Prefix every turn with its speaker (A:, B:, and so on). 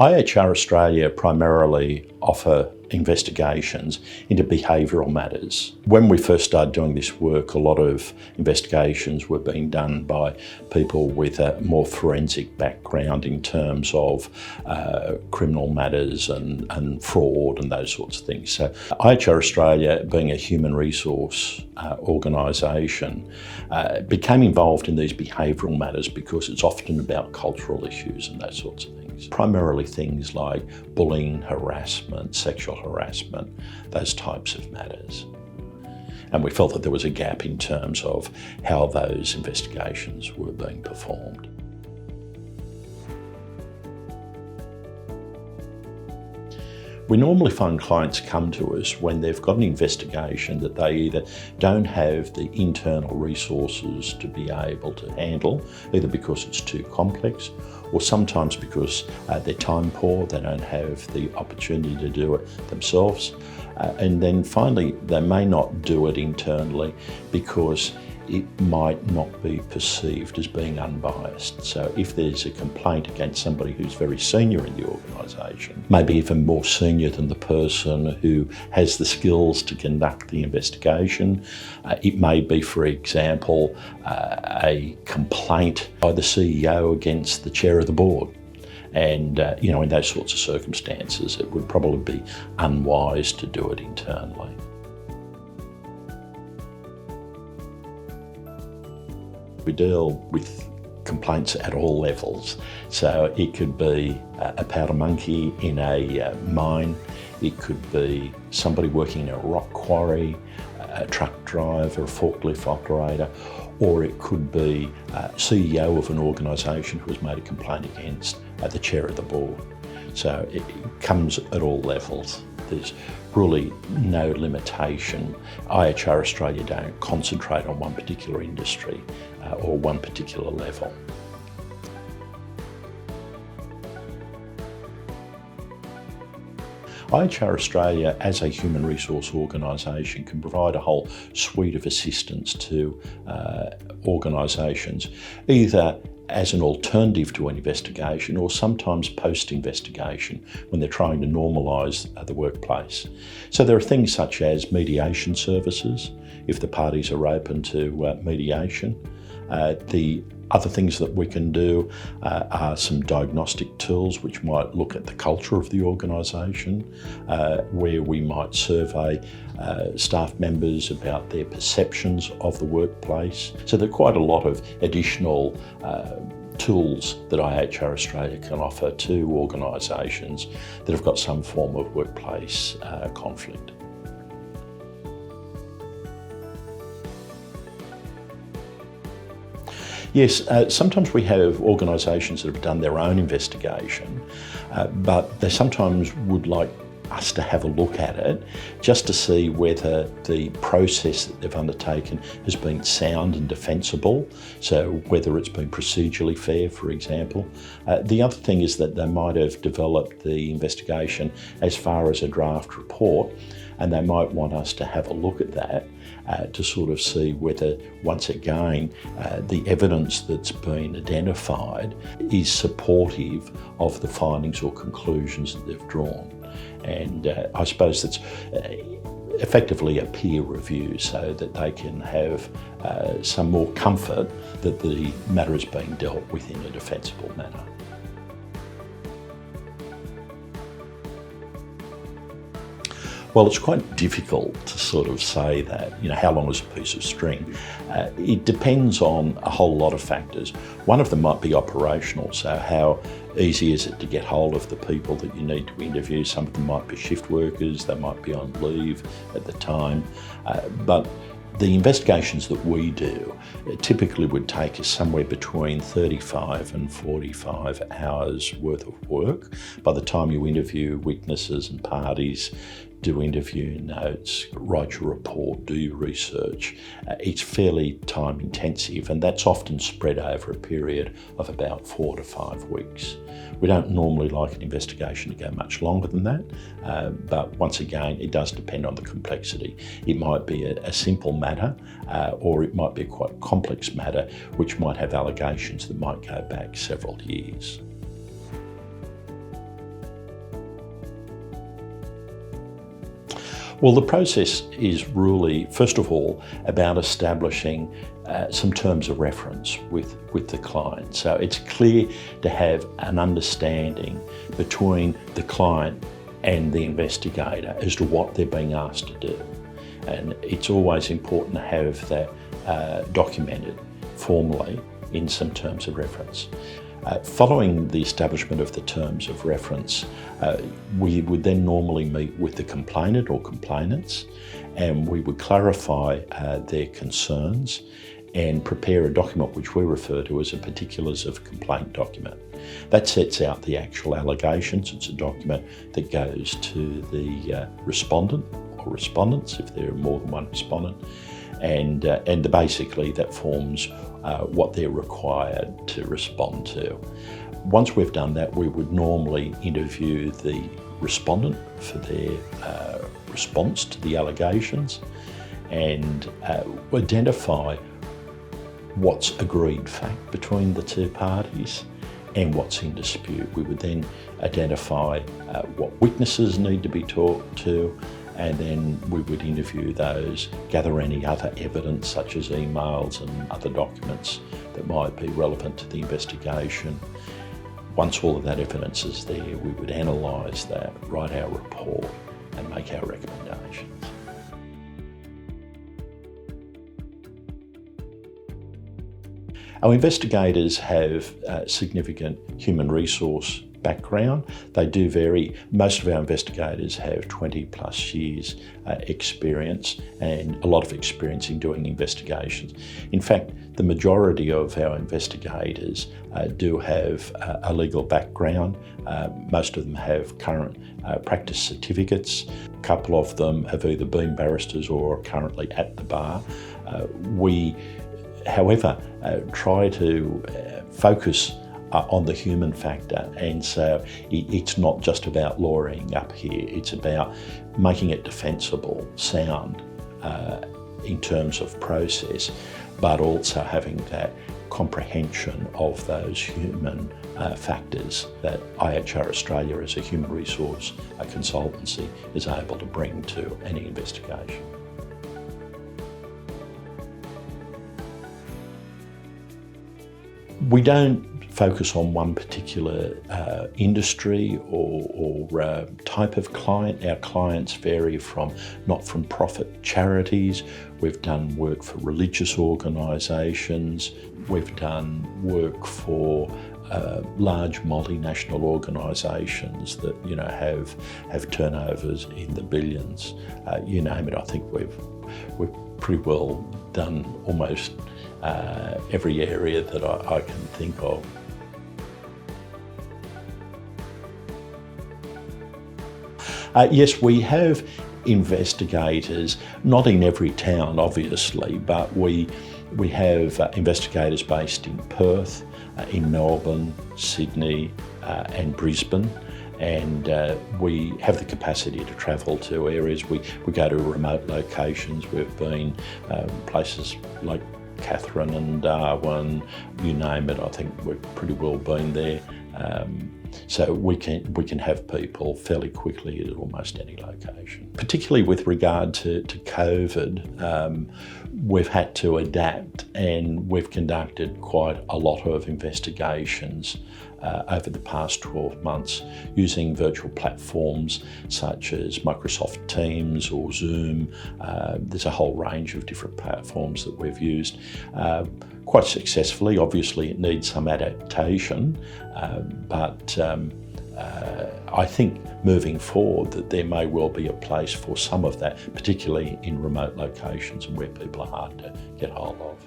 A: IHR Australia primarily offer investigations into behavioural matters. When we first started doing this work, a lot of investigations were being done by people with a more forensic background in terms of criminal matters and fraud and those sorts of things. So IHR Australia, being a human resource organisation, became involved in these behavioural matters because it's often about cultural issues and those sorts of things. Primarily things like bullying, harassment, sexual harassment, those types of matters. And we felt that there was a gap in terms of how those investigations were being performed. We normally find clients come to us when they've got an investigation that they either don't have the internal resources to be able to handle, either because it's too complex or sometimes because they're time poor, they don't have the opportunity to do it themselves. And then finally, they may not do it internally because it might not be perceived as being unbiased. So if there's a complaint against somebody who's very senior in the organisation, maybe even more senior than the person who has the skills to conduct the investigation, it may be, for example, a complaint by the CEO against the chair of the board. And in those sorts of circumstances, it would probably be unwise to do it internally. We deal with complaints at all levels. So it could be a powder monkey in a mine, it could be somebody working in a rock quarry, a truck driver, a forklift operator, or it could be a CEO of an organisation who has made a complaint against the chair of the board. So it comes at all levels. There's really no limitation. IHR Australia don't concentrate on one particular industry or one particular level. IHR Australia, as a human resource organisation, can provide a whole suite of assistance to organisations, either as an alternative to an investigation or sometimes post-investigation when they're trying to normalise the workplace. So there are things such as mediation services, if the parties are open to mediation. The other things that we can do are some diagnostic tools which might look at the culture of the organisation, where we might survey staff members about their perceptions of the workplace. So there are quite a lot of additional tools that IHR Australia can offer to organisations that have got some form of workplace conflict. Yes, sometimes we have organisations that have done their own investigation, but they sometimes would like us to have a look at it just to see whether the process that they've undertaken has been sound and defensible, so whether it's been procedurally fair, for example. The other thing is that they might have developed the investigation as far as a draft report, and they might want us to have a look at that to sort of see whether, once again, the evidence that's been identified is supportive of the findings or conclusions that they've drawn. And I suppose that's effectively a peer review so that they can have some more comfort that the matter is being dealt with in a defensible manner. Well, it's quite difficult to sort of say that, how long is a piece of string? It depends on a whole lot of factors. One of them might be operational, so how easy is it to get hold of the people that you need to interview? Some of them might be shift workers, they might be on leave at the time, but the investigations that we do typically would take us somewhere between 35 and 45 hours worth of work by the time you interview witnesses and parties, do interview notes, write your report, do your research. It's fairly time intensive, and that's often spread over a period of about 4 to 5 weeks. We don't normally like an investigation to go much longer than that, but once again, it does depend on the complexity. It might be a simple matter, or it might be a quite complex matter, which might have allegations that might go back several years. Well, the process is really, first of all, about establishing some terms of reference with the client. So it's clear to have an understanding between the client and the investigator as to what they're being asked to do. And it's always important to have that documented formally in some terms of reference. Following the establishment of the terms of reference, we would then normally meet with the complainant or complainants, and we would clarify their concerns and prepare a document which we refer to as a particulars of complaint document. That sets out the actual allegations. It's a document that goes to the respondent or respondents, if there are more than one respondent, and basically that forms what they're required to respond to. Once we've done that, we would normally interview the respondent for their response to the allegations and identify what's agreed fact between the two parties and what's in dispute. We would then identify what witnesses need to be talked to, and then we would interview those, gather any other evidence such as emails and other documents that might be relevant to the investigation. Once all of that evidence is there, we would analyse that, write our report and make our recommendations. Our investigators have significant human resource background. They do vary. Most of our investigators have 20 plus years experience and a lot of experience in doing investigations. In fact, the majority of our investigators do have a legal background. Most of them have current practice certificates. A couple of them have either been barristers or are currently at the bar. We, however, try to focus on the human factor, and so it's not just about lawyering up here, it's about making it defensible, sound in terms of process, but also having that comprehension of those human factors that IHR Australia as a human resource consultancy is able to bring to any investigation. We don't focus on one particular industry or type of client. Our clients vary from not-for-profit charities. We've done work for religious organisations. We've done work for large multinational organisations that have turnovers in the billions. You name it. I think we've pretty well done almost every area that I can think of. Yes, we have investigators, not in every town obviously, but we have investigators based in Perth, in Melbourne, Sydney and Brisbane, and we have the capacity to travel to areas. We go to remote locations. We've been places like Katherine and Darwin, you name it. I think we've pretty well been there. So we can have people fairly quickly at almost any location. Particularly with regard to COVID, we've had to adapt, and we've conducted quite a lot of investigations over the past 12 months using virtual platforms such as Microsoft Teams or Zoom. There's a whole range of different platforms that we've used quite successfully. Obviously it needs some adaptation, but I think moving forward that there may well be a place for some of that, particularly in remote locations and where people are hard to get hold of.